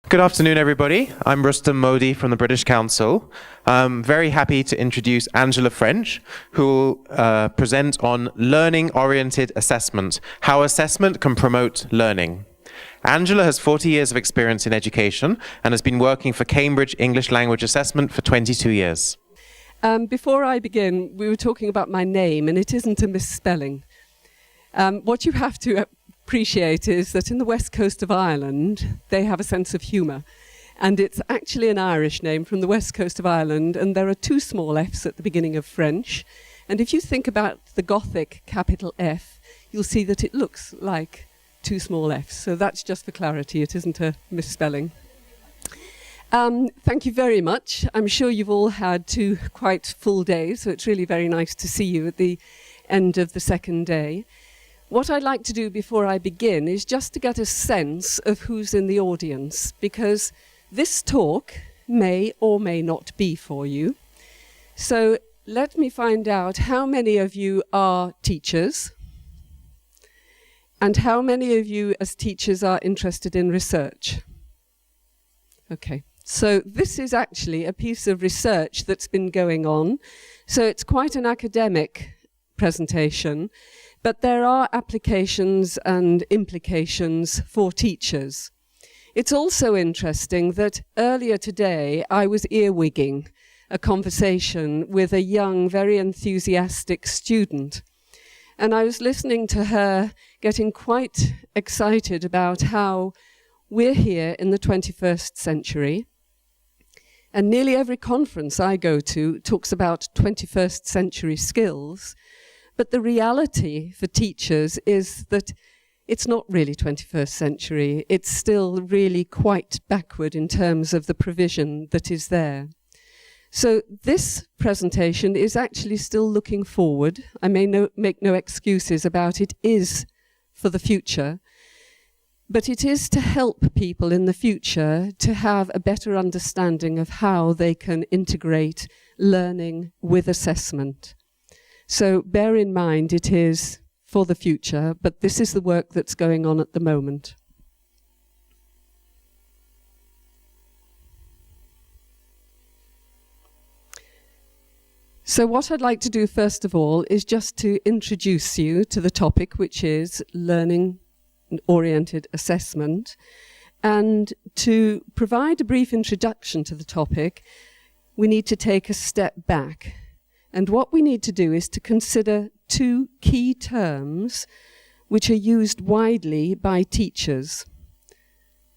Good afternoon, everybody. I'm Rustam Modi from the British Council. I'm very happy to introduce Angela Ffrench, who will present on Learning Oriented Assessment, how assessment can promote learning. Angela has 40 years of experience in education and has been working for Cambridge English Language Assessment for 22 years. Before I begin, we were talking about my name, and it isn't a misspelling. What you have to appreciate is that in the west coast of Ireland, they have a sense of humour. And it's actually an Irish name from the west coast of Ireland, and there are two small F's at the beginning of French. And if you think about the Gothic capital F, you'll see that it looks like two small F's. So that's just for clarity, it isn't a misspelling. Thank you very much. I'm sure you've all had 2 quite full days, so it's really very nice to see you at the end of the second day. What I'd like to do before I begin is just to get a sense of who's in the audience, because this talk may or may not be for you. So let me find out how many of you are teachers and how many of you as teachers are interested in research. Okay, so this is actually a piece of research that's been going on. So it's quite an academic presentation. But there are applications and implications for teachers. It's also interesting that earlier today I was earwigging a conversation with a young, very enthusiastic student. And I was listening to her getting quite excited about how we're here in the 21st century. And nearly every conference I go to talks about 21st century skills. But the reality for teachers is that it's not really 21st century. It's still really quite backward in terms of the provision that is there. So this presentation is actually still looking forward. I may make no excuses about it is for the future, but it is to help people in the future to have a better understanding of how they can integrate learning with assessment. So bear in mind it is for the future, but this is the work that's going on at the moment. So what I'd like to do first of all is just to introduce you to the topic, which is Learning Oriented Assessment. And to provide a brief introduction to the topic, we need to take a step back. And what we need to do is to consider 2 key terms which are used widely by teachers: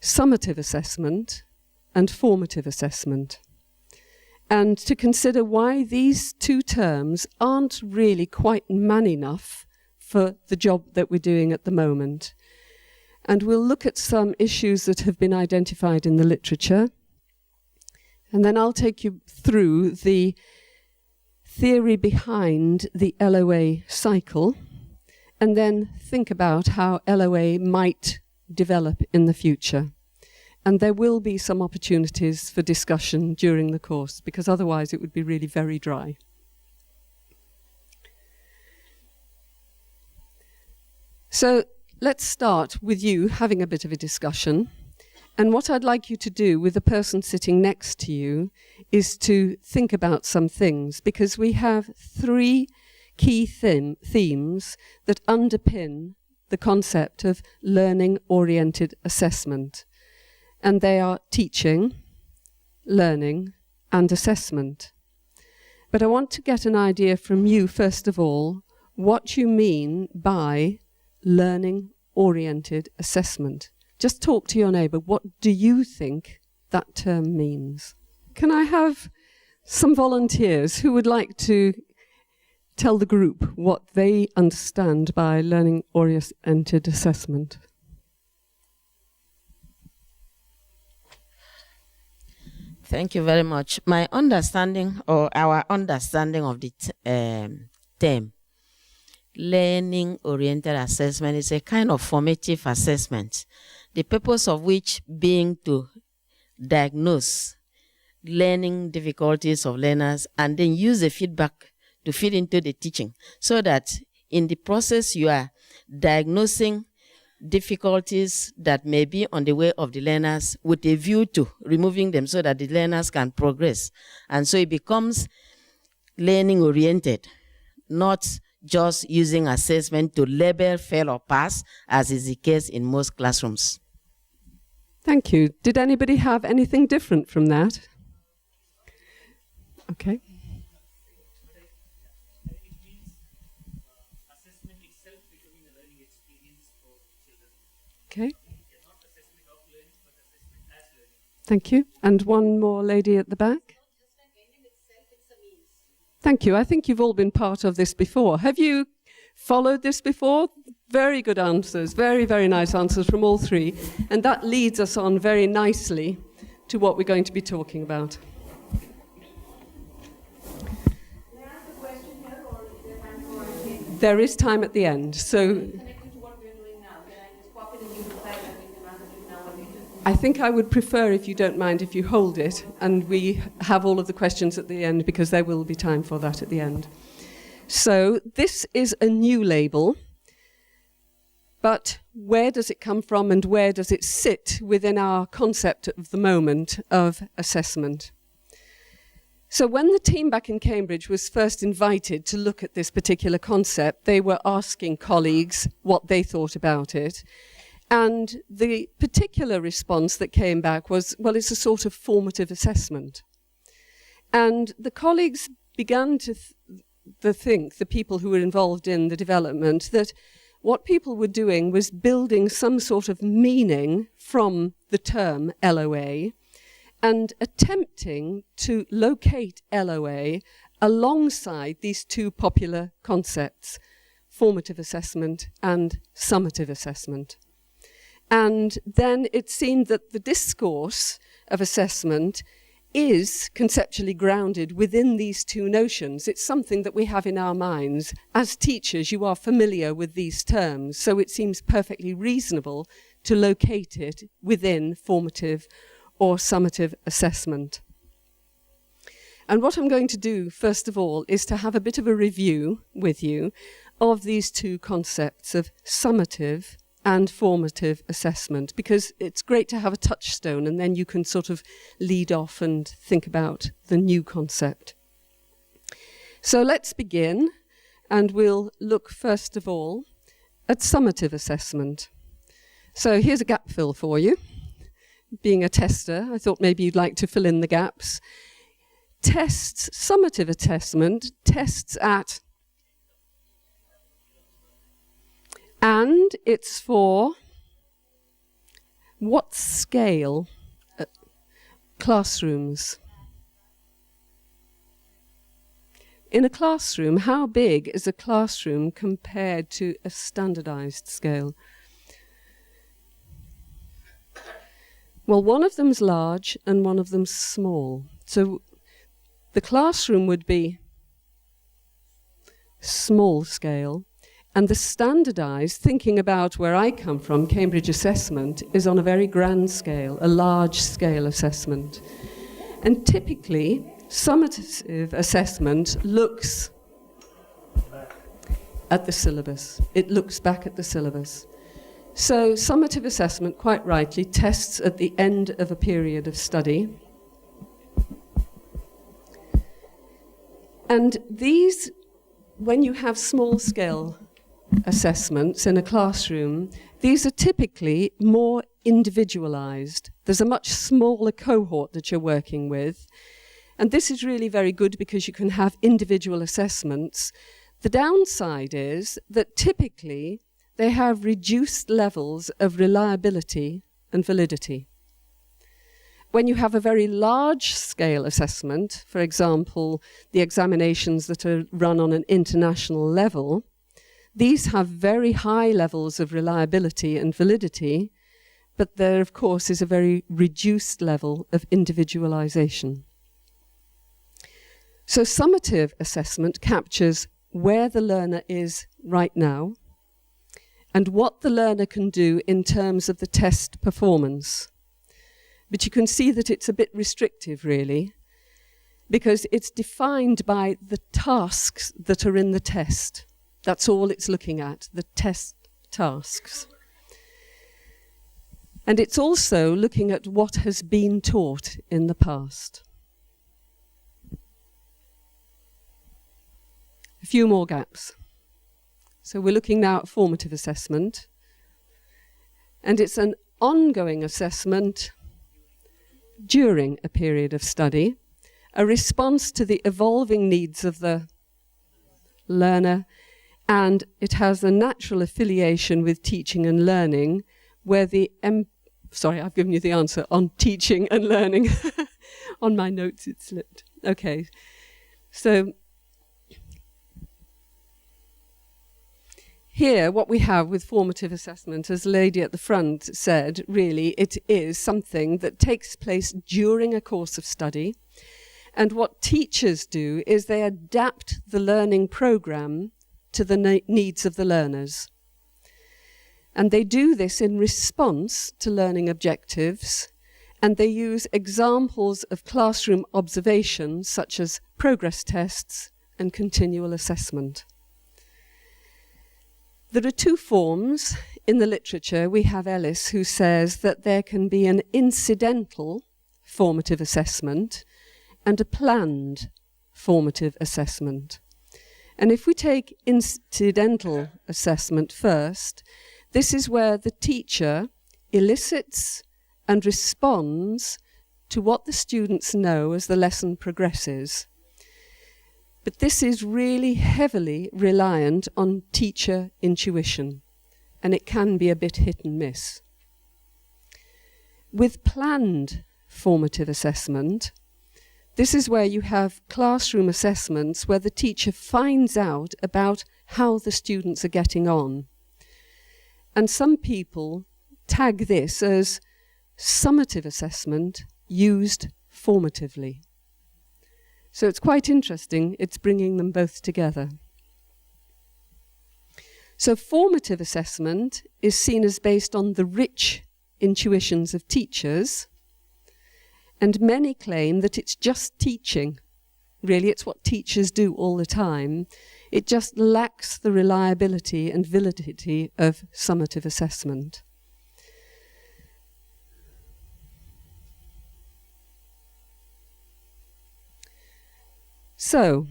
summative assessment and formative assessment. And to consider why these 2 terms aren't really quite man enough for the job that we're doing at the moment. And we'll look at some issues that have been identified in the literature. And then I'll take you through the theory behind the LOA cycle, and then think about how LOA might develop in the future. And there will be some opportunities for discussion during the course, because otherwise it would be really very dry. So let's start with you having a bit of a discussion. And what I'd like you to do with the person sitting next to you is to think about some things, because we have 3 key themes that underpin the concept of learning-oriented assessment. And they are teaching, learning, and assessment. But I want to get an idea from you, first of all, what you mean by learning-oriented assessment. Just talk to your neighbour. What do you think that term means? Can I have some volunteers who would like to tell the group what they understand by learning-oriented assessment? Thank you very much. My understanding, or our understanding of the term, learning-oriented assessment, is a kind of formative assessment, the purpose of which being to diagnose learning difficulties of learners and then use the feedback to feed into the teaching, so that in the process you are diagnosing difficulties that may be on the way of the learners with a view to removing them so that the learners can progress. And so it becomes learning oriented, not just using assessment to label fail or pass, as is the case in most classrooms. Thank you. Did anybody have anything different from that? Okay. Okay. Thank you. And one more lady at the back. Thank you. I think you've all been part of this before. Have you followed this before? Very good answers. Very, very nice answers from all three. And that leads us on very nicely to what we're going to be talking about. May I ask a question here, or is there time for a There is time at the end. So connected to what we're doing now? Can I just pop it and you decide and we can answer it now or later? I think I would prefer, if you don't mind, if you hold it and we have all of the questions at the end, because there will be time for that at the end. So this is a new label, but where does it come from and where does it sit within our concept of the moment of assessment? So when the team back in Cambridge was first invited to look at this particular concept, they were asking colleagues what they thought about it. And the particular response that came back was, well, it's a sort of formative assessment. And the colleagues began to think, the people who were involved in the development, that what people were doing was building some sort of meaning from the term LOA and attempting to locate LOA alongside these two popular concepts, formative assessment and summative assessment. And then it seemed that the discourse of assessment is conceptually grounded within these two notions. It's something that we have in our minds. As teachers, you are familiar with these terms, so it seems perfectly reasonable to locate it within formative or summative assessment. And what I'm going to do, first of all, is to have a bit of a review with you of these two concepts of summative and formative assessment, because it's great to have a touchstone and then you can sort of lead off and think about the new concept. So let's begin, and we'll look first of all at summative assessment. So here's a gap fill for you. Being a tester, I thought maybe you'd like to fill in the gaps. Summative assessment tests at, and it's for what scale? Classrooms. In a classroom, how big is a classroom compared to a standardized scale? Well, one of them's large and one of them's small. So the classroom would be small scale, and the standardized, thinking about where I come from, Cambridge assessment, is on a very grand scale, a large scale assessment. And typically, summative assessment looks at the syllabus. It looks back at the syllabus. So summative assessment, quite rightly, tests at the end of a period of study. And these, when you have small-scale assessments in a classroom, these are typically more individualized. There's a much smaller cohort that you're working with. And this is really very good because you can have individual assessments. The downside is that typically they have reduced levels of reliability and validity. When you have a very large-scale assessment, for example, the examinations that are run on an international level, these have very high levels of reliability and validity, but there, of course, is a very reduced level of individualization. So summative assessment captures where the learner is right now and what the learner can do in terms of the test performance. But you can see that it's a bit restrictive, really, because it's defined by the tasks that are in the test. That's all it's looking at, the test tasks. And it's also looking at what has been taught in the past. A few more gaps. So we're looking now at formative assessment. And it's an ongoing assessment during a period of study, a response to the evolving needs of the learner, and it has a natural affiliation with teaching and learning, where the sorry, I've given you the answer on teaching and learning. On my notes it slipped. Okay, so here what we have with formative assessment, as the lady at the front said, really it is something that takes place during a course of study. And what teachers do is they adapt the learning program to the needs of the learners. And they do this in response to learning objectives, and they use examples of classroom observations such as progress tests and continual assessment. There are two forms in the literature. We have Ellis, who says that there can be an incidental formative assessment and a planned formative assessment. And if we take incidental assessment first, this is where the teacher elicits and responds to what the students know as the lesson progresses. But this is really heavily reliant on teacher intuition, and it can be a bit hit and miss. With planned formative assessment, this is where you have classroom assessments where the teacher finds out about how the students are getting on. And some people tag this as summative assessment used formatively. So it's quite interesting, it's bringing them both together. So formative assessment is seen as based on the rich intuitions of teachers, and many claim that it's just teaching. Really, it's what teachers do all the time. It just lacks the reliability and validity of summative assessment. So,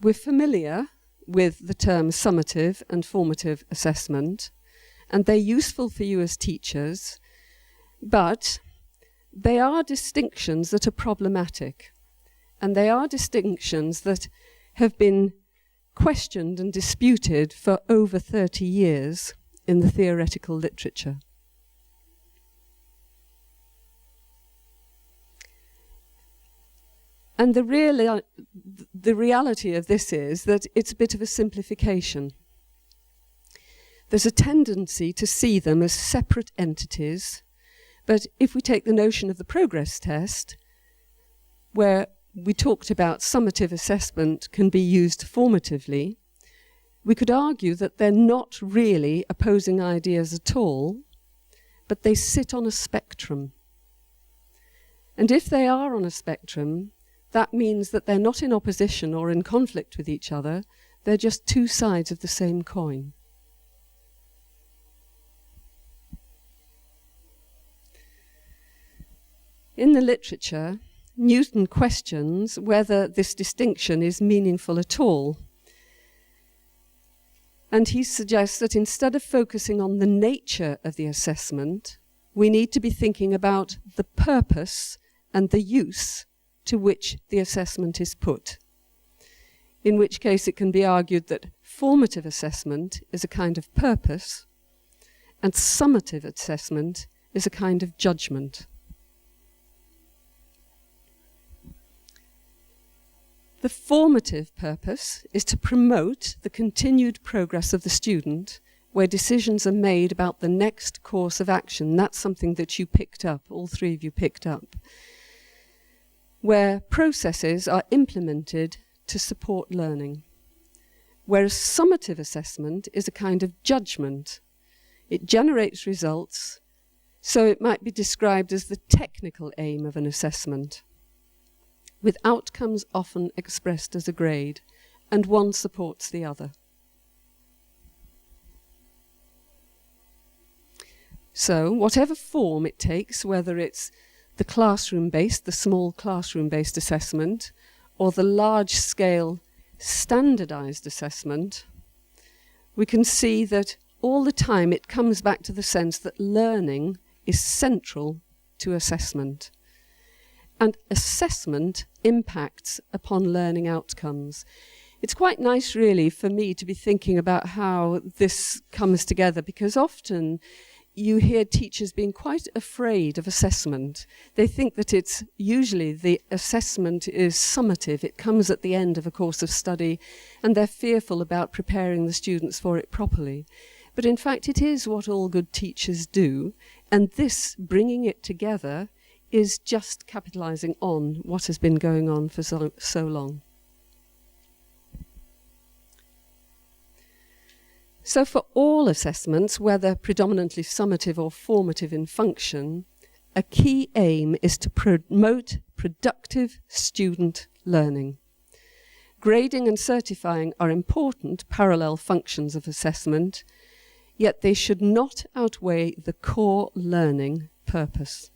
we're familiar with the terms summative and formative assessment, and they're useful for you as teachers, but they are distinctions that are problematic, and they are distinctions that have been questioned and disputed for over 30 years in the theoretical literature. And the reality of this is that it's a bit of a simplification. There's a tendency to see them as separate entities, but if we take the notion of the progress test, where we talked about summative assessment can be used formatively, we could argue that they're not really opposing ideas at all, but they sit on a spectrum. And if they are on a spectrum, that means that they're not in opposition or in conflict with each other, they're just two sides of the same coin. In the literature, Newton questions whether this distinction is meaningful at all. And he suggests that instead of focusing on the nature of the assessment, we need to be thinking about the purpose and the use to which the assessment is put. In which case it can be argued that formative assessment is a kind of purpose and summative assessment is a kind of judgment. The formative purpose is to promote the continued progress of the student, where decisions are made about the next course of action. That's something that you picked up, all three of you picked up, where processes are implemented to support learning. Whereas summative assessment is a kind of judgment. It generates results, so it might be described as the technical aim of an assessment, with outcomes often expressed as a grade, and one supports the other. So whatever form it takes, whether it's the classroom-based, the small classroom-based assessment, or the large-scale standardized assessment, we can see that all the time it comes back to the sense that learning is central to assessment. And assessment impacts upon learning outcomes. It's quite nice, really, for me to be thinking about how this comes together, because often you hear teachers being quite afraid of assessment. They think that it's usually the assessment is summative. It comes at the end of a course of study, and they're fearful about preparing the students for it properly. But in fact, it is what all good teachers do, and this, bringing it together, is just capitalizing on what has been going on for so long. So for all assessments, whether predominantly summative or formative in function, a key aim is to promote productive student learning. Grading and certifying are important parallel functions of assessment, yet they should not outweigh the core learning purpose.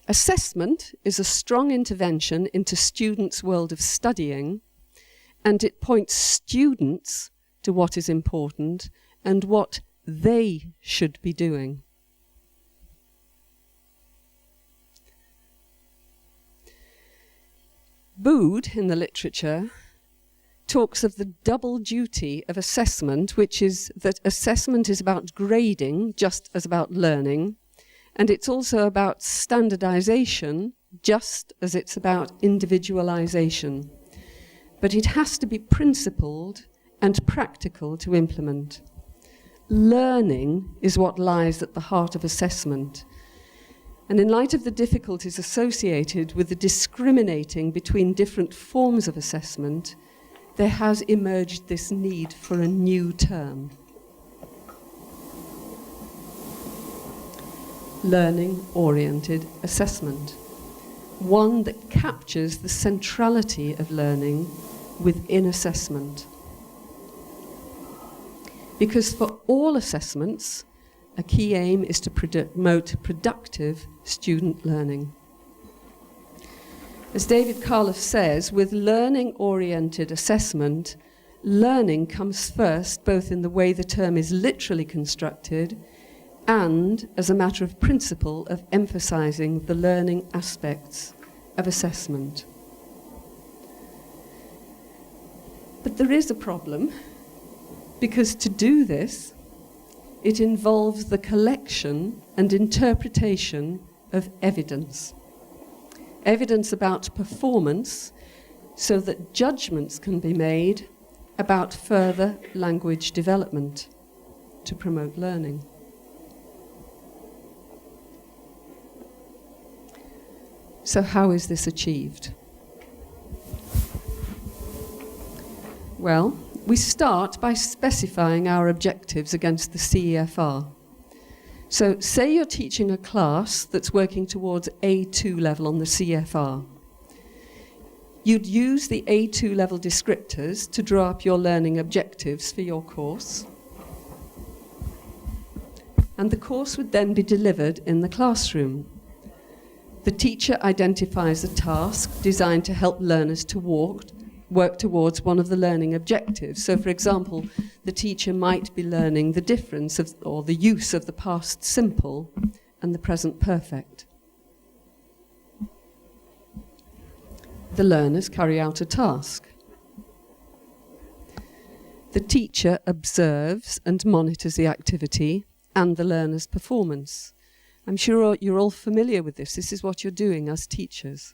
Assessment is a strong intervention into students' world of studying, and it points students to what is important and what they should be doing. Bood, in the literature, talks of the double duty of assessment, which is that assessment is about grading just as about learning, and it's also about standardization just as it's about individualization. But it has to be principled and practical to implement. Learning is what lies at the heart of assessment. And in light of the difficulties associated with the discriminating between different forms of assessment, there has emerged this need for a new term. Learning Oriented Assessment. One that captures the centrality of learning within assessment. Because for all assessments, a key aim is to promote productive student learning. As David Carloff says, with learning-oriented assessment, learning comes first both in the way the term is literally constructed and as a matter of principle of emphasizing the learning aspects of assessment. But there is a problem, because to do this, it involves the collection and interpretation of evidence. Evidence about performance, so that judgments can be made about further language development to promote learning. So how is this achieved? Well, we start by specifying our objectives against the CEFR. So say you're teaching a class that's working towards A2 level on the CFR. You'd use the A2 level descriptors to draw up your learning objectives for your course. And the course would then be delivered in the classroom. The teacher identifies a task designed to help learners to work towards one of the learning objectives. So, for example, the teacher might be learning the difference of, or the use of the past simple and the present perfect. The learners carry out a task. The teacher observes and monitors the activity and the learner's performance. I'm sure you're all familiar with this. This is what you're doing as teachers.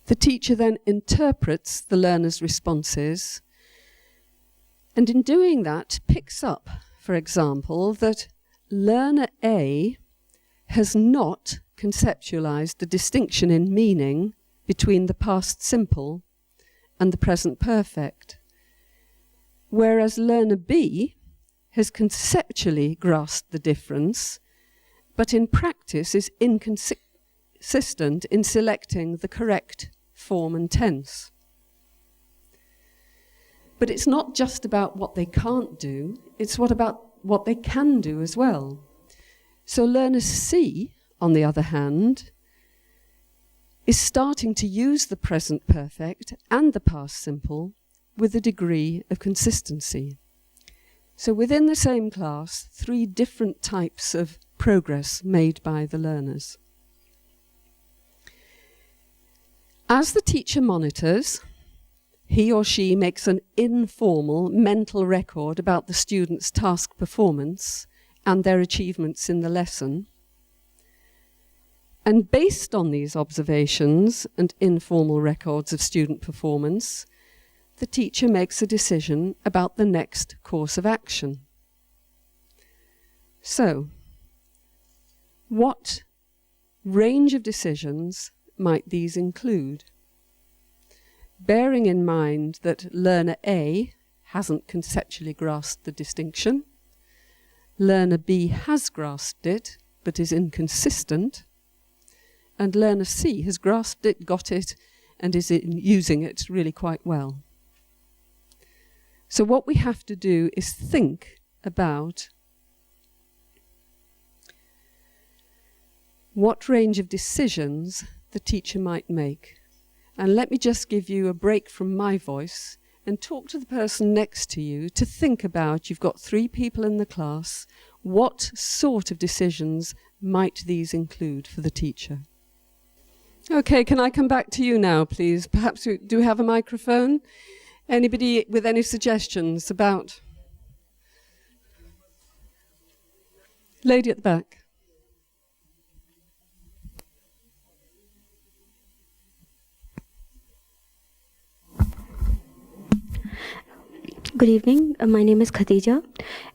The teacher then interprets the learner's responses, and in doing that picks up, for example, that learner A has not conceptualized the distinction in meaning between the past simple and the present perfect, whereas learner B has conceptually grasped the difference, but in practice is inconsistent in selecting the correct form and tense. But it's not just about what they can't do, it's about what they can do as well. So learner C, on the other hand, is starting to use the present perfect and the past simple with a degree of consistency. So within the same class, 3 different types of progress made by the learners. As the teacher monitors, he or she makes an informal mental record about the student's task performance and their achievements in the lesson. And based on these observations and informal records of student performance, the teacher makes a decision about the next course of action. So, what range of decisions might these include? Bearing in mind that learner A hasn't conceptually grasped the distinction, learner B has grasped it but is inconsistent, and learner C has grasped it, got it, and is using it really quite well. So what we have to do is think about what range of decisions the teacher might make. And let me just give you a break from my voice and talk to the person next to you to think about, you've got 3 people in the class, what sort of decisions might these include for the teacher? Okay, can I come back to you now, please? Perhaps we do have a microphone? Anybody with any suggestions about? Lady at the back. Good evening. My name is Khadija.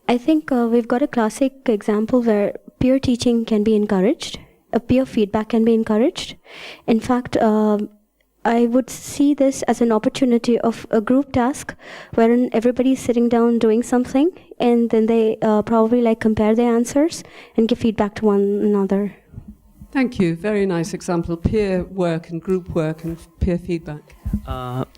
I think we've got a classic example where peer teaching can be encouraged, peer feedback can be encouraged. In fact, I would see this as an opportunity of a group task wherein everybody is sitting down doing something and then they probably compare their answers and give feedback to one another. Thank you. Very nice example. Peer work and group work and peer feedback.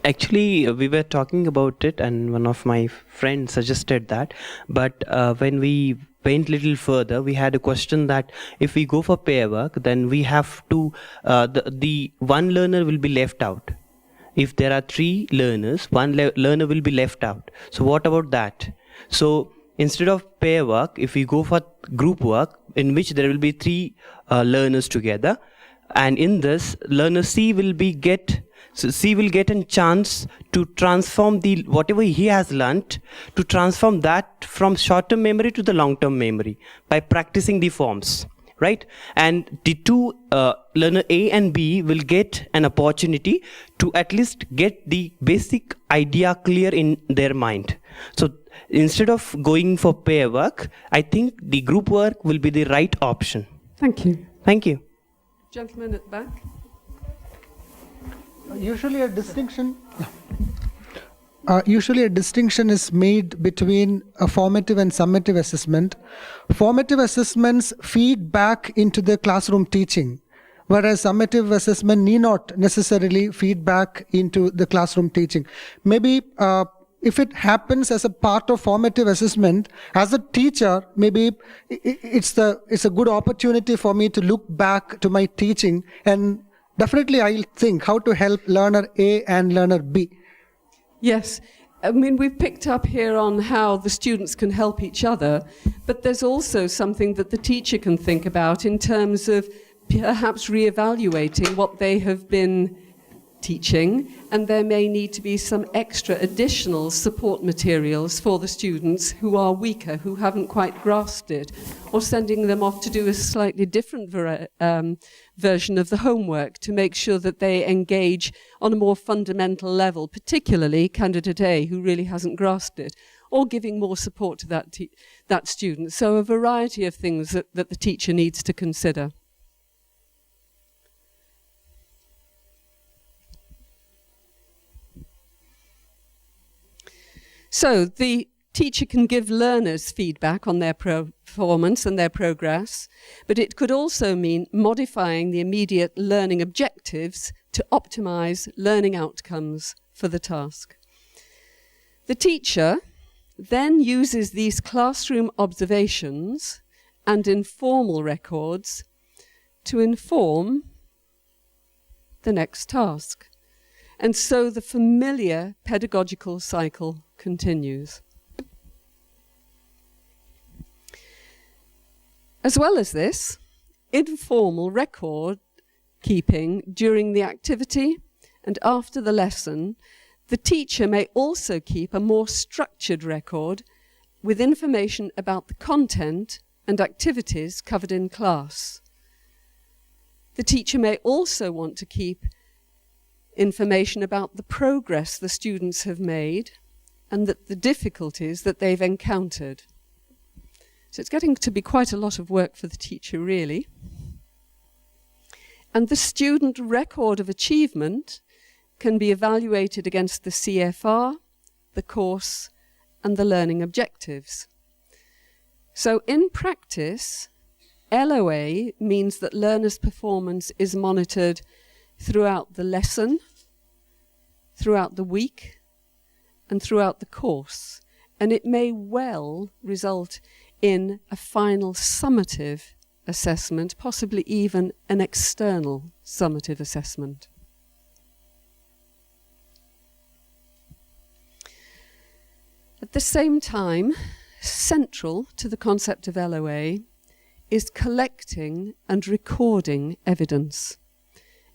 Actually, we were talking about it and one of my friends suggested that. But when we went a little further, we had a question that if we go for pair work, then we have to, the one learner will be left out. If there are 3 learners, one learner will be left out. So what about that? So instead of pair work, if we go for group work, in which there will be 3 learners together, and in this, learner C will get a chance to transform the whatever he has learnt, to transform that from short-term memory to the long-term memory by practicing the forms, right? And the 2 learner A and B will get an opportunity to at least get the basic idea clear in their mind. So instead of going for pair work, I think the group work will be the right option. Thank you. Thank you. Gentleman at the back. Usually a distinction is made between a formative and summative assessment. Formative assessments feed back into the classroom teaching, whereas summative assessment need not necessarily feed back into the classroom teaching. Maybe if it happens as a part of formative assessment, as a teacher, maybe it's a good opportunity for me to look back to my teaching, and definitely I'll think how to help learner A and learner B. Yes. I mean, we've picked up here on how the students can help each other, but there's also something that the teacher can think about in terms of perhaps reevaluating what they have been teaching, and there may need to be some extra additional support materials for the students who are weaker, who haven't quite grasped it, or sending them off to do a slightly different version of the homework to make sure that they engage on a more fundamental level, particularly candidate A, who really hasn't grasped it, or giving more support to that student. So a variety of things that the teacher needs to consider. So the teacher can give learners feedback on their performance and their progress, but it could also mean modifying the immediate learning objectives to optimize learning outcomes for the task. The teacher then uses these classroom observations and informal records to inform the next task. And so the familiar pedagogical cycle continues. As well as this, informal record keeping during the activity and after the lesson, the teacher may also keep a more structured record with information about the content and activities covered in class. The teacher may also want to keep information about the progress the students have made and the difficulties that they've encountered. So it's getting to be quite a lot of work for the teacher, really. And the student record of achievement can be evaluated against the CFR, the course, and the learning objectives. So in practice, LOA means that learners' performance is monitored throughout the lesson, throughout the week, and throughout the course. And it may well result in a final summative assessment, possibly even an external summative assessment. At the same time, central to the concept of LOA is collecting and recording evidence.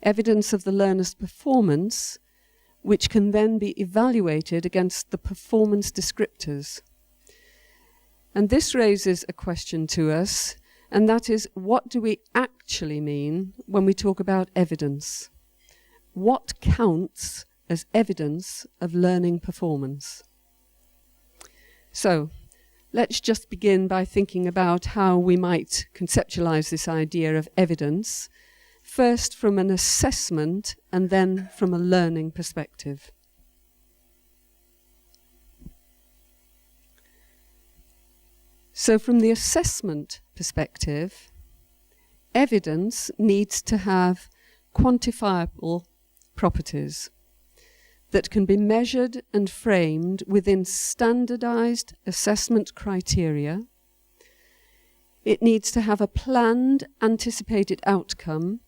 Evidence of the learner's performance, which can then be evaluated against the performance descriptors. And this raises a question to us, and that is, what do we actually mean when we talk about evidence? What counts as evidence of learning performance? So, let's just begin by thinking about how we might conceptualize this idea of evidence, first from an assessment and then from a learning perspective. So from the assessment perspective, evidence needs to have quantifiable properties that can be measured and framed within standardized assessment criteria. It needs to have a planned, anticipated outcome,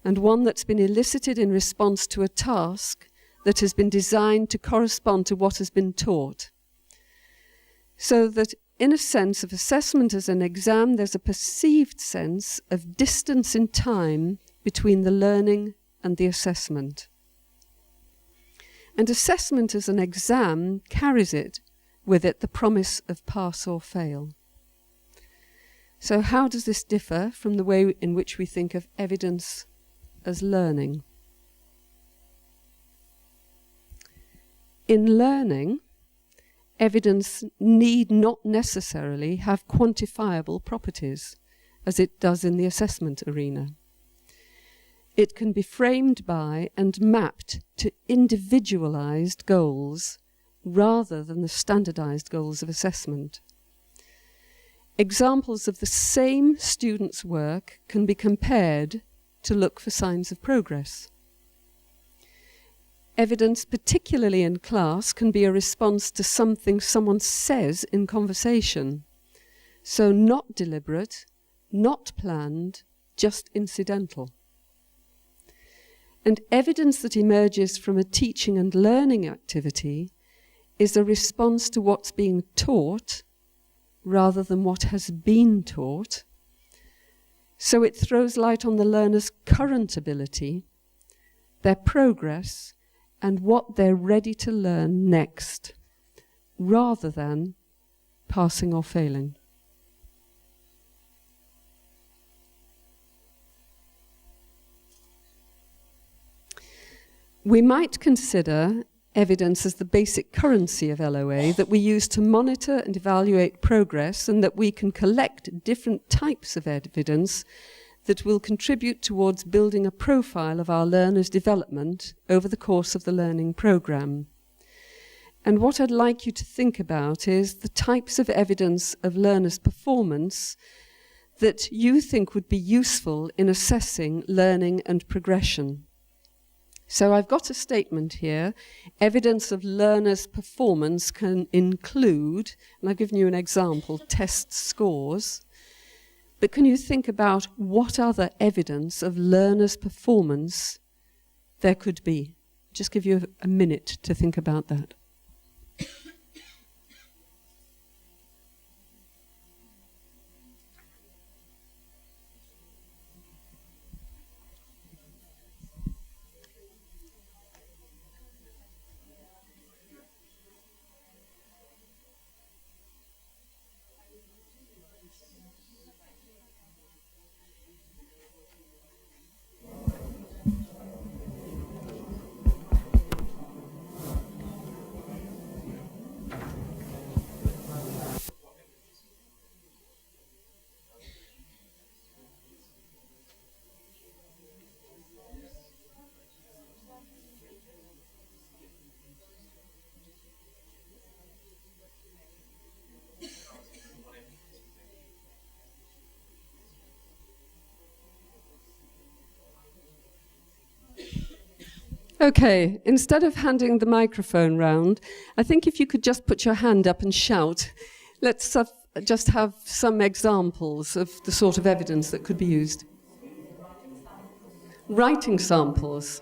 and one that's been elicited in response to a task that has been designed to correspond to what has been taught. So that in a sense of assessment as an exam, there's a perceived sense of distance in time between the learning and the assessment. And assessment as an exam carries with it the promise of pass or fail. So how does this differ from the way in which we think of evidence as learning? In learning, evidence need not necessarily have quantifiable properties, as it does in the assessment arena. It can be framed by and mapped to individualized goals rather than the standardized goals of assessment. Examples of the same student's work can be compared to look for signs of progress. Evidence, particularly in class, can be a response to something someone says in conversation. So not deliberate, not planned, just incidental. And evidence that emerges from a teaching and learning activity is a response to what's being taught rather than what has been taught. So it throws light on the learner's current ability, their progress, and what they're ready to learn next, rather than passing or failing. We might consider evidence as the basic currency of LOA that we use to monitor and evaluate progress, and that we can collect different types of evidence that will contribute towards building a profile of our learners' development over the course of the learning programme. And what I'd like you to think about is the types of evidence of learners' performance that you think would be useful in assessing learning and progression. So I've got a statement here. Evidence of learners' performance can include, and I've given you an example, test scores. But can you think about what other evidence of learners' performance there could be? Just give you a minute to think about that. Okay, instead of handing the microphone round, I think if you could just put your hand up and shout, let's just have some examples of the sort of evidence that could be used. Writing samples.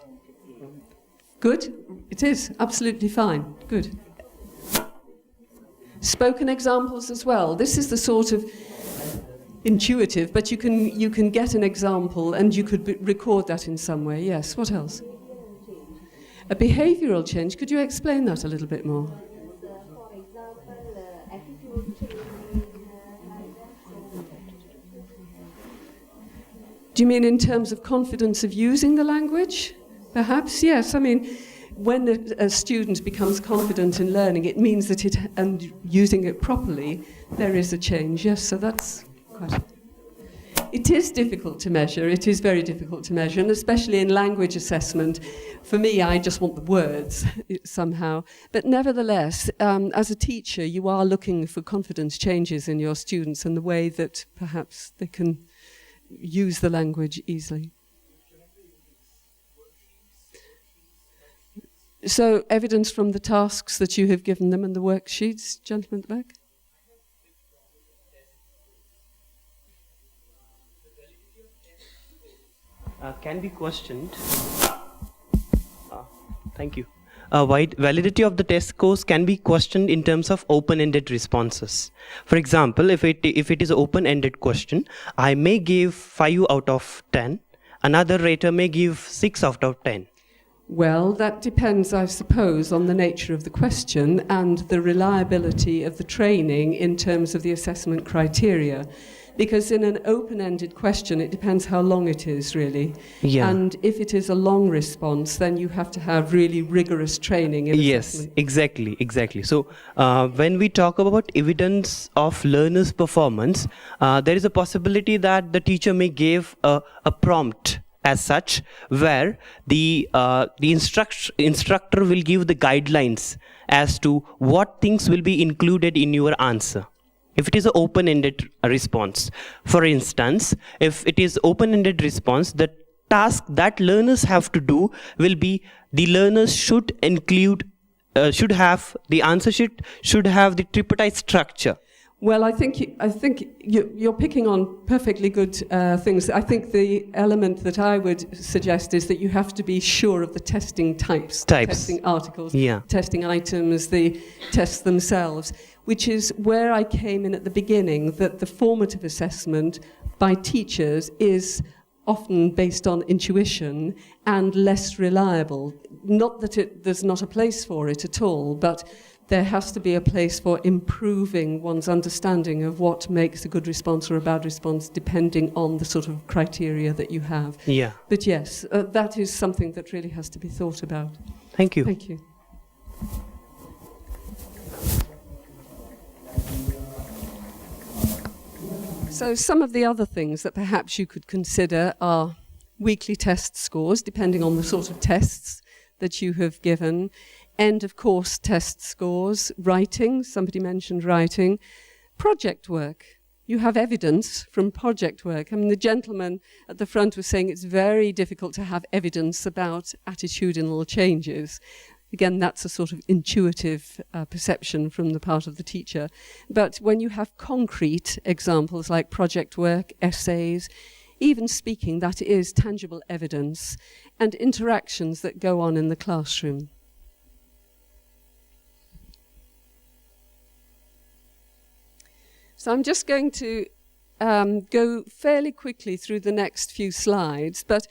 Good? It is, absolutely fine. Good. Spoken examples as well. This is the sort of intuitive, but you can get an example and you could record that in some way. Yes, what else? A behavioural change. Could you explain that a little bit more? For example, attitude change. Do you mean in terms of confidence of using the language? Perhaps, yes. I mean, when a student becomes confident in learning, it means that and using it properly, there is a change. Yes, so that's quite... It is difficult to measure. It is very difficult to measure, and especially in language assessment. For me, I just want the words somehow. But nevertheless, as a teacher, you are looking for confidence changes in your students and the way that perhaps they can use the language easily. So, evidence from the tasks that you have given them and the worksheets, gentleman at the back. Can be questioned. Thank you. Validity of the test scores can be questioned in terms of open-ended responses. For example, if it is an open-ended question, I may give 5 out of 10. Another rater may give 6 out of 10. Well, that depends, I suppose, on the nature of the question and the reliability of the training in terms of the assessment criteria. Because in an open-ended question, it depends how long it is, really. Yeah. And if it is a long response, then you have to have really rigorous training in assessment. Yes, exactly. So when we talk about evidence of learners' performance, there is a possibility that the teacher may give a prompt as such, where the instructor will give the guidelines as to what things will be included in your answer. If it is an open-ended response, for instance, if it is open-ended response, the task that learners have to do will be the learners should include, should have, the answer sheet should have the tripartite structure. Well, I think you're picking on perfectly good things. I think the element that I would suggest is that you have to be sure of the testing types. Testing articles, testing items, the tests themselves, which is where I came in at the beginning, that the formative assessment by teachers is often based on intuition and less reliable. Not that there's not a place for it at all, but there has to be a place for improving one's understanding of what makes a good response or a bad response, depending on the sort of criteria that you have. Yeah. But yes, that is something that really has to be thought about. Thank you. Thank you. So some of the other things that perhaps you could consider are weekly test scores, depending on the sort of tests that you have given. End of course test scores, writing, somebody mentioned writing, project work. you have evidence from project work. I mean, the gentleman at the front was saying it's very difficult to have evidence about attitudinal changes. Again, that's a sort of intuitive perception from the part of the teacher. But when you have concrete examples like project work, essays, even speaking, that is tangible evidence, and interactions that go on in the classroom. So I'm just going to go fairly quickly through the next few slides, but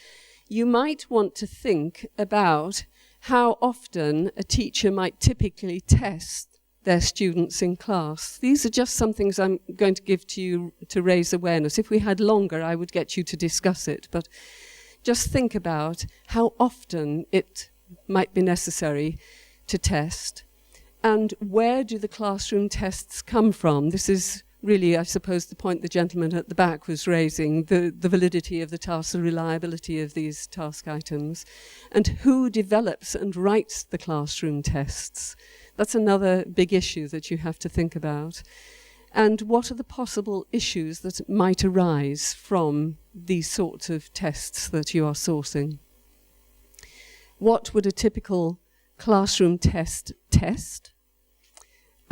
you might want to think about how often a teacher might typically test their students in class. These are just some things I'm going to give to you to raise awareness. If we had longer, I would get you to discuss it, but just think about how often it might be necessary to test, and where do the classroom tests come from? This is really, I suppose, the point the gentleman at the back was raising, the validity of the task, the reliability of these task items, and who develops and writes the classroom tests. That's another big issue that you have to think about. And what are the possible issues that might arise from these sorts of tests that you are sourcing? What would a typical classroom test test?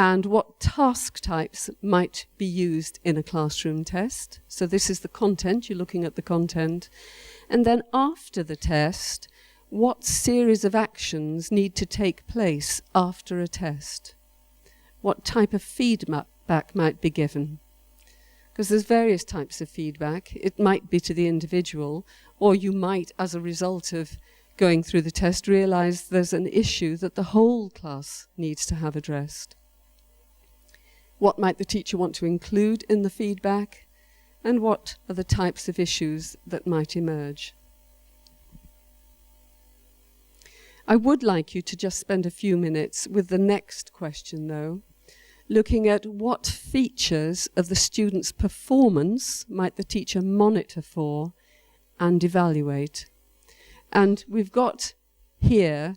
And what task types might be used in a classroom test? So this is the content, you're looking at the content. And then after the test, what series of actions need to take place after a test? What type of feedback might be given? Because there's various types of feedback. It might be to the individual, or you might, as a result of going through the test, realize there's an issue that the whole class needs to have addressed. What might the teacher want to include in the feedback? And what are the types of issues that might emerge? I would like you to just spend a few minutes with the next question, though, looking at what features of the student's performance might the teacher monitor for and evaluate. And we've got here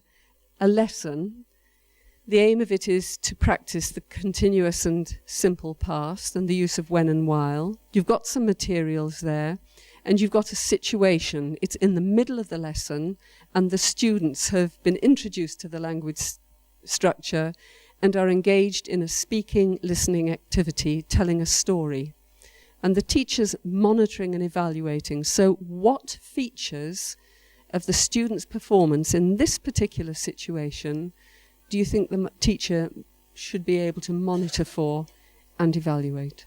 a lesson. The aim of it is to practice the continuous and simple past and the use of when and while. You've got some materials there, and you've got a situation. It's in the middle of the lesson, and the students have been introduced to the language structure and are engaged in a speaking, listening activity, telling a story. And the teacher's monitoring and evaluating. So what features of the student's performance in this particular situation do you think the teacher should be able to monitor for and evaluate?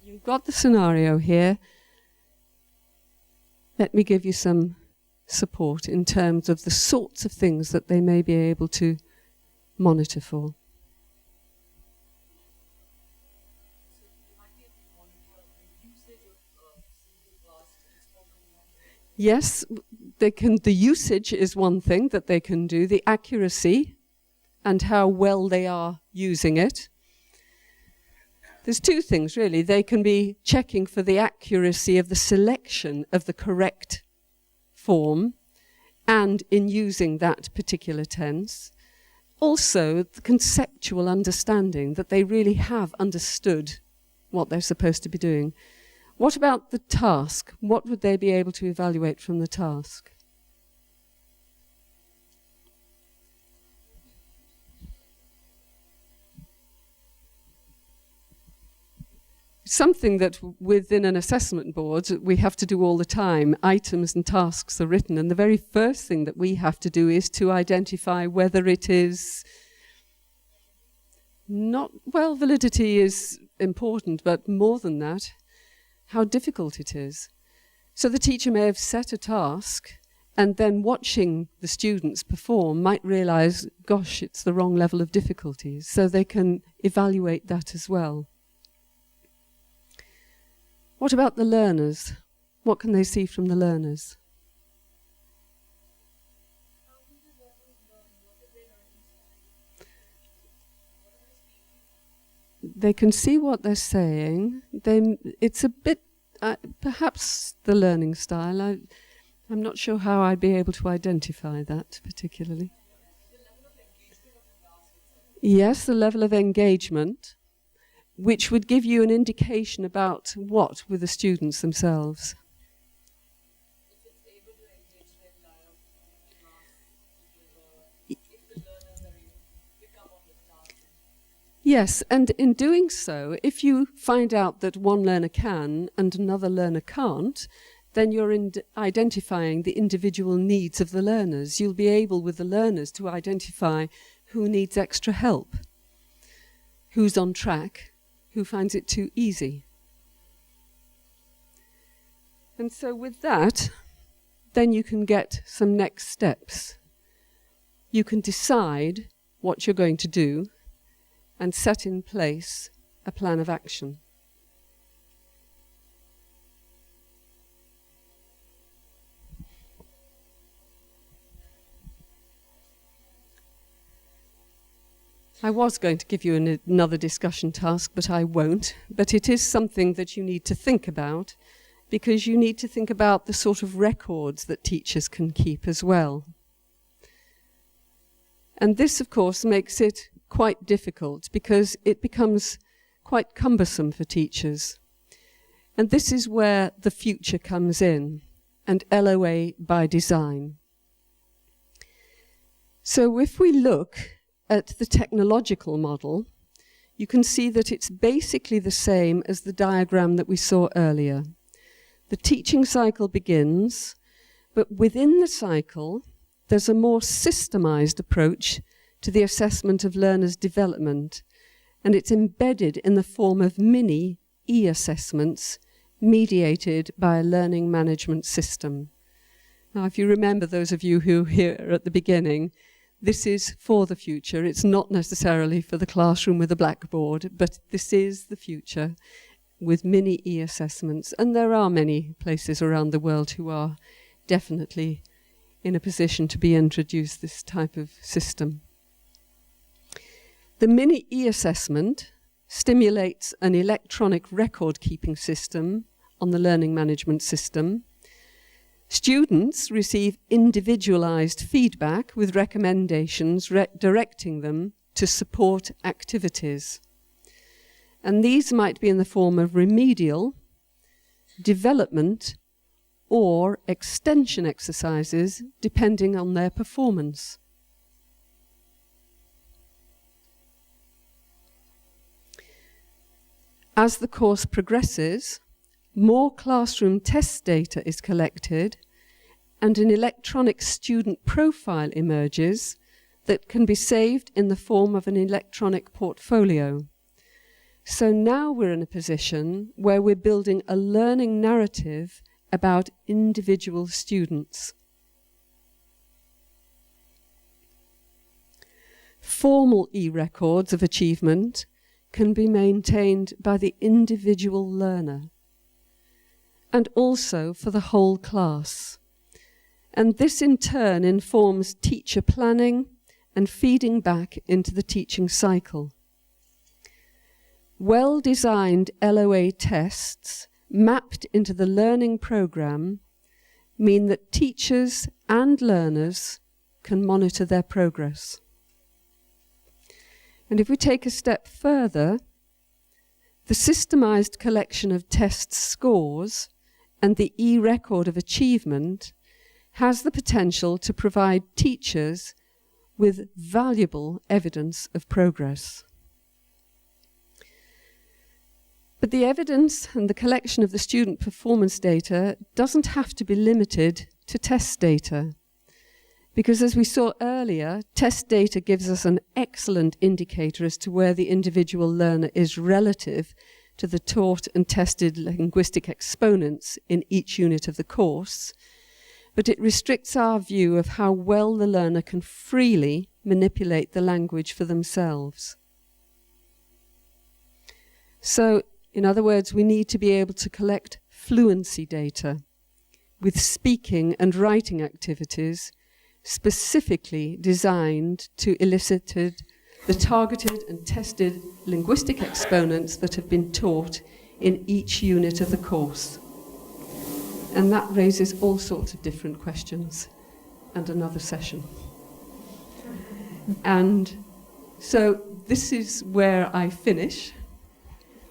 You've got the scenario here. Let me give you some support in terms of the sorts of things that they may be able to monitor for. Yes, they can. The usage is one thing that they can do, the accuracy and how well they are using it. There's two things, really. They can be checking for the accuracy of the selection of the correct form and in using that particular tense. Also, the conceptual understanding that they really have understood what they're supposed to be doing. What about the task? What would they be able to evaluate from the task? Something that within an assessment board we have to do all the time. Items and tasks are written, and the very first thing that we have to do is to identify whether it is not, well, validity is important, but more than that, how difficult it is. So the teacher may have set a task and then watching the students perform might realize, gosh, it's the wrong level of difficulty. So they can evaluate that as well. What about the learners? What can they see from the learners? They can see what they're saying. It's a bit perhaps the learning style. I'm not sure how I'd be able to identify that particularly. Yes, the level of engagement, which would give you an indication about what with the students themselves. Yes, and in doing so, if you find out that one learner can and another learner can't, then you're identifying the individual needs of the learners. You'll be able, with the learners, to identify who needs extra help, who's on track, who finds it too easy. And so with that, then you can get some next steps. You can decide what you're going to do and set in place a plan of action. I was going to give you another discussion task, but I won't. But it is something that you need to think about, because you need to think about the sort of records that teachers can keep as well. And this, of course, makes it quite difficult because it becomes quite cumbersome for teachers. And this is where the future comes in, and LOA by design. So if we look at the technological model, you can see that it's basically the same as the diagram that we saw earlier. The teaching cycle begins, but within the cycle, there's a more systemized approach to the assessment of learners' development, and it's embedded in the form of mini e-assessments mediated by a learning management system. Now, if you remember, those of you who were here at the beginning, this is for the future. It's not necessarily for the classroom with a blackboard, but this is the future with mini e-assessments. And there are many places around the world who are definitely in a position to be introduced this type of system. The mini e-assessment stimulates an electronic record-keeping system on the learning management system. Students receive individualized feedback with recommendations directing them to support activities. And these might be in the form of remedial, development, or extension exercises, depending on their performance. As the course progresses, more classroom test data is collected and an electronic student profile emerges that can be saved in the form of an electronic portfolio. So now we're in a position where we're building a learning narrative about individual students. Formal e-records of achievement can be maintained by the individual learner and also for the whole class. And this in turn informs teacher planning and feeding back into the teaching cycle. Well-designed LOA tests mapped into the learning program mean that teachers and learners can monitor their progress. And if we take a step further, the systemized collection of test scores and the e-record of achievement has the potential to provide teachers with valuable evidence of progress. But the evidence and the collection of the student performance data doesn't have to be limited to test data. Because as we saw earlier, test data gives us an excellent indicator as to where the individual learner is relative to the taught and tested linguistic exponents in each unit of the course. But it restricts our view of how well the learner can freely manipulate the language for themselves. So, in other words, we need to be able to collect fluency data with speaking and writing activities specifically designed to elicit the targeted and tested linguistic exponents that have been taught in each unit of the course. And that raises all sorts of different questions and another session. And so this is where I finish.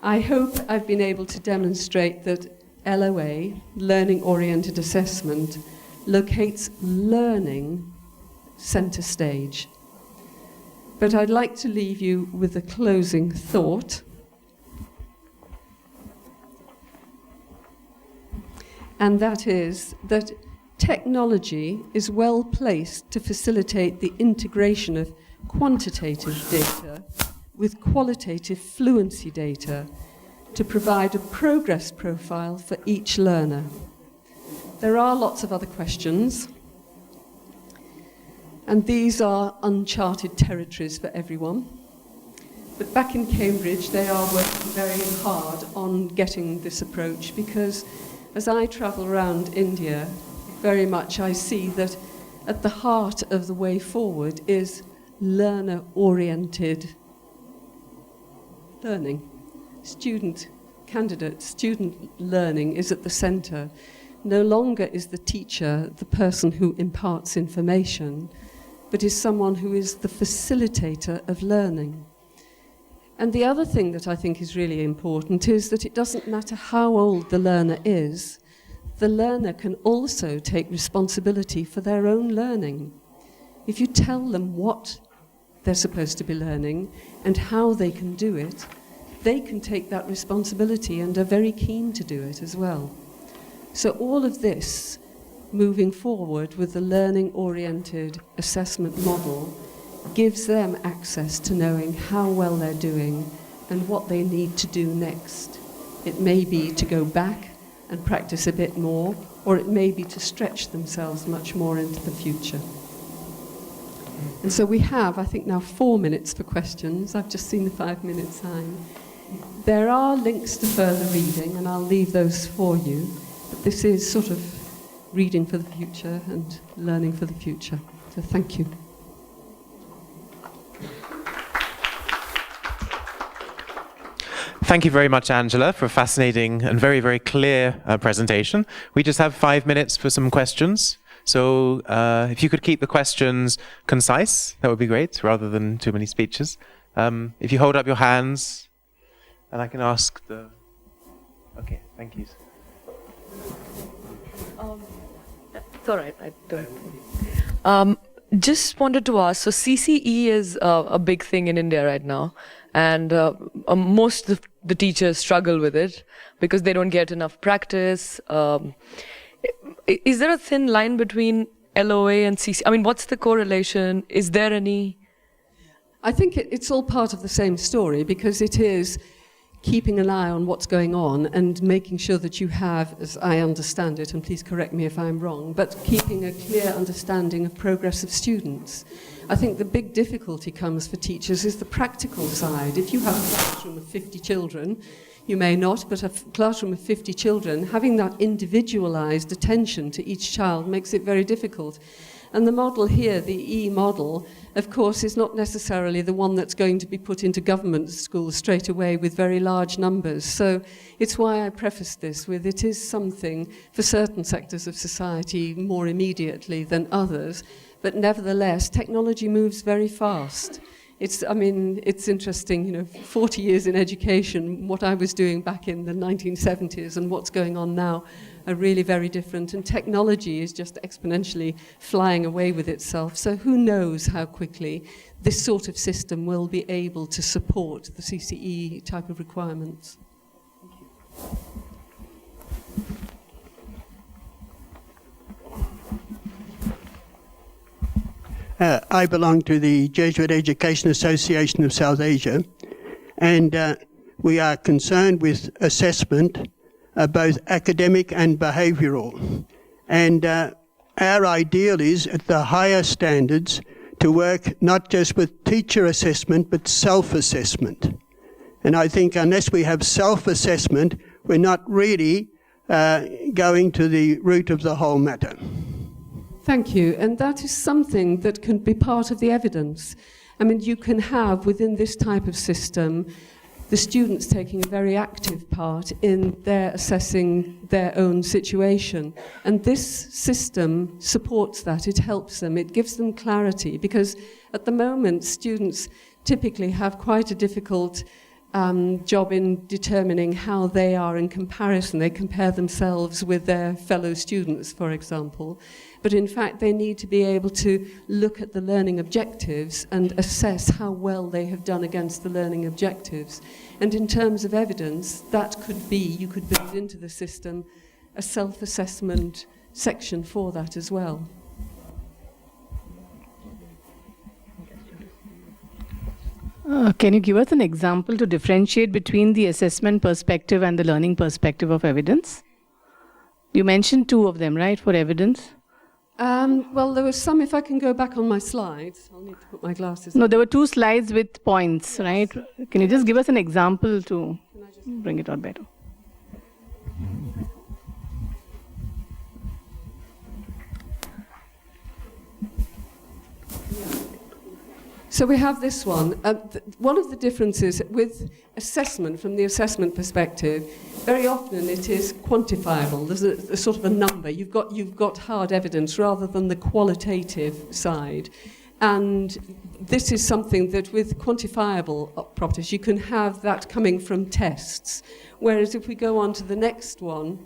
I hope I've been able to demonstrate that LOA, Learning Oriented Assessment, locates learning center stage. But I'd like to leave you with a closing thought. And that is that technology is well placed to facilitate the integration of quantitative data with qualitative fluency data to provide a progress profile for each learner. There are lots of other questions, and these are uncharted territories for everyone. But back in Cambridge, they are working very hard on getting this approach, because as I travel around India, very much I see that at the heart of the way forward is learner-oriented learning. Student learning is at the center. No longer is the teacher the person who imparts information, but is someone who is the facilitator of learning. And the other thing that I think is really important is that it doesn't matter how old the learner is, the learner can also take responsibility for their own learning. If you tell them what they're supposed to be learning and how they can do it, they can take that responsibility and are very keen to do it as well. So all of this, moving forward with the learning-oriented assessment model, gives them access to knowing how well they're doing and what they need to do next. It may be to go back and practice a bit more, or it may be to stretch themselves much more into the future. And so we have, I think, now 4 minutes for questions. I've just seen the 5-minute sign. There are links to further reading, and I'll leave those for you. But this is sort of reading for the future and learning for the future. So thank you. Thank you very much, Angela, for a fascinating and very, very clear presentation. We just have 5 minutes for some questions. So if you could keep the questions concise, that would be great, rather than too many speeches. If you hold up your hands, and I can ask the... Okay, thank you. It's all right, I don't. Just wanted to ask, so CCE is a big thing in India right now, and most of the teachers struggle with it because they don't get enough practice. Is there a thin line between LOA and CCE? I mean, what's the correlation? Is there any? I think it's all part of the same story, because it is keeping an eye on what's going on and making sure that you have, as I understand it, and please correct me if I'm wrong, but keeping a clear understanding of progress of students. I think the big difficulty comes for teachers is the practical side. If you have a classroom of 50 children, you may not, but a classroom of 50 children, having that individualized attention to each child makes it very difficult. And the model here, the E model, of course, is not necessarily the one that's going to be put into government schools straight away with very large numbers. So it's why I prefaced this with it is something for certain sectors of society more immediately than others. But nevertheless, technology moves very fast. It's interesting, 40 years in education, what I was doing back in the 1970s and what's going on now are really very different. And technology is just exponentially flying away with itself. So who knows how quickly this sort of system will be able to support the CCE type of requirements. Thank you. I belong to the Jesuit Education Association of South Asia, and we are concerned with assessment, both academic and behavioural. And our ideal is, at the higher standards, to work not just with teacher assessment, but self-assessment. And I think unless we have self-assessment, we're not really going to the root of the whole matter. Thank you. And that is something that can be part of the evidence. I mean, you can have within this type of system the students taking a very active part in their assessing their own situation. And this system supports that, it helps them, it gives them clarity, because at the moment students typically have quite a difficult job in determining how they are in comparison. They compare themselves with their fellow students, for example. But in fact, they need to be able to look at the learning objectives and assess how well they have done against the learning objectives. And in terms of evidence, that could be, you could build into the system a self-assessment section for that as well. Can you give us an example to differentiate between the assessment perspective and the learning perspective of evidence? You mentioned two of them, right, for evidence? Well, there were some, if I can go back on my slides, I'll need to put my glasses No, on. there were two slides with points, right? Can you just give us an example to bring it out better? So we have this one. One of the differences with assessment, from the assessment perspective, very often it is quantifiable. There's a sort of a number. You've got hard evidence rather than the qualitative side. And this is something that with quantifiable properties, you can have that coming from tests. Whereas if we go on to the next one,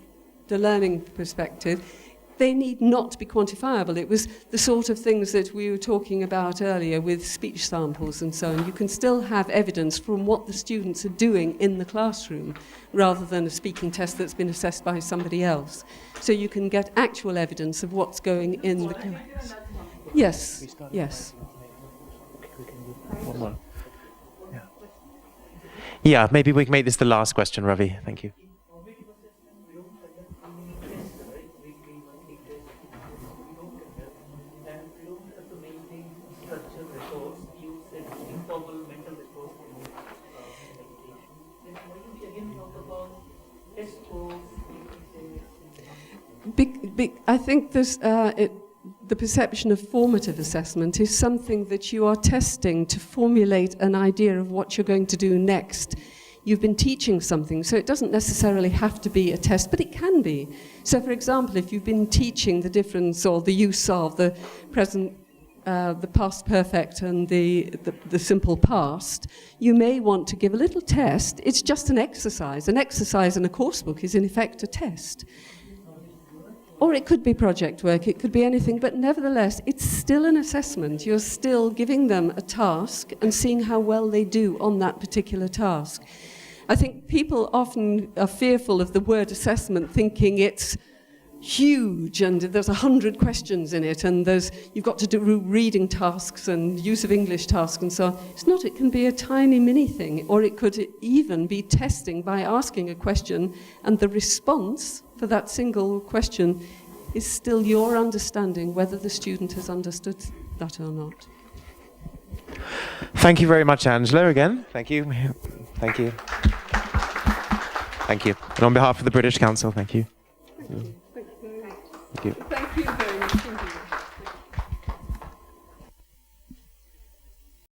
the learning perspective, they need not be quantifiable. It was the sort of things that we were talking about earlier with speech samples and so on. You can still have evidence from what the students are doing in the classroom rather than a speaking test that's been assessed by somebody else. So you can get actual evidence of what's going in the class. Yes, yes. One more. Yeah, maybe we can make this the last question, Ravi. Thank you. I think there's, the perception of formative assessment is something that you are testing to formulate an idea of what you're going to do next. You've been teaching something, so it doesn't necessarily have to be a test, but it can be. So, for example, if you've been teaching the difference or the use of the present, the past perfect and the simple past, you may want to give a little test. It's just an exercise. An exercise in a course book is in effect a test. Or it could be project work, it could be anything, but nevertheless, it's still an assessment. You're still giving them a task and seeing how well they do on that particular task. I think people often are fearful of the word assessment, thinking it's huge and there's 100 questions in it and you've got to do reading tasks and use of English tasks and so on. It's not, it can be a tiny mini thing, or it could even be testing by asking a question and the response for that single question is still your understanding whether the student has understood that or not. Thank you very much, Angela, again. Thank you. Thank you. Thank you. And on behalf of the British Council, thank you. Thank you. Thank you. Thank you very much.